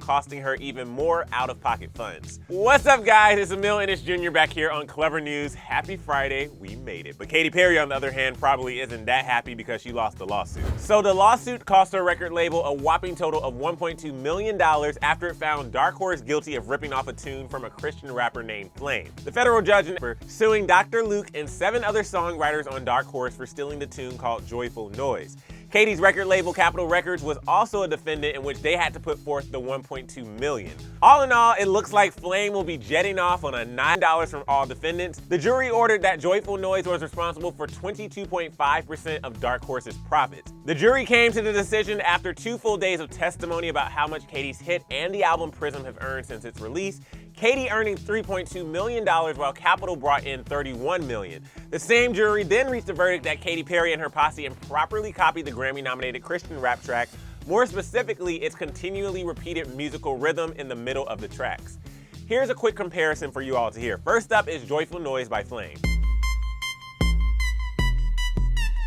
costing her even more out-of-pocket funds. What's up, guys? It's Emile Ennis Jr. back here on Clevver News. Happy Friday, we made it. But Katy Perry, on the other hand, probably isn't that happy because she lost the lawsuit. So the lawsuit cost her record label a whopping total of $1.2 million after it found Dark Horse guilty of ripping off a tune from a Christian rapper named Flame. The federal judge for suing Dr. Luke and 7 other songwriters on Dark Horse for stealing the tune called Joyful Noise. Katy's record label, Capitol Records, was also a defendant in which they had to put forth the $1.2 million. All in all, it looks like Flame will be jetting off on a $9 from all defendants. The jury ordered that Joyful Noise was responsible for 22.5% of Dark Horse's profits. The jury came to the decision after 2 full days of testimony about how much Katy's hit and the album Prism have earned since its release, Katy earning $3.2 million while Capitol brought in $31 million. The same jury then reached a verdict that Katy Perry and her posse improperly copied the Grammy-nominated Christian rap track, more specifically its continually repeated musical rhythm in the middle of the tracks. Here's a quick comparison for you all to hear. First up is Joyful Noise by Flame.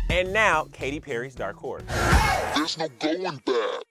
And now, Katy Perry's Dark Horse. There's no going back.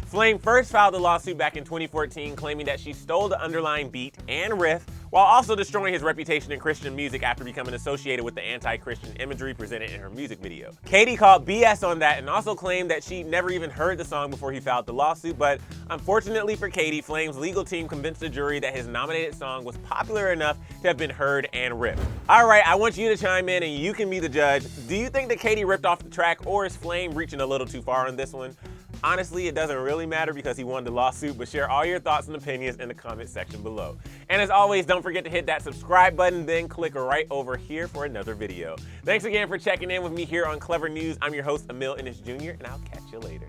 Flame first filed the lawsuit back in 2014, claiming that she stole the underlying beat and riff, while also destroying his reputation in Christian music after becoming associated with the anti-Christian imagery presented in her music video. Katy called BS on that and also claimed that she never even heard the song before he filed the lawsuit, but unfortunately for Katy, Flame's legal team convinced the jury that his nominated song was popular enough to have been heard and ripped. Alright, I want you to chime in and you can be the judge. Do you think that Katy ripped off the track, or is Flame reaching a little too far on this one? Honestly, it doesn't really matter because he won the lawsuit, but share all your thoughts and opinions in the comment section below. And as always, don't forget to hit that subscribe button, then click right over here for another video. Thanks again for checking in with me here on Clevver News. I'm your host, Emile Ennis Jr., and I'll catch you later.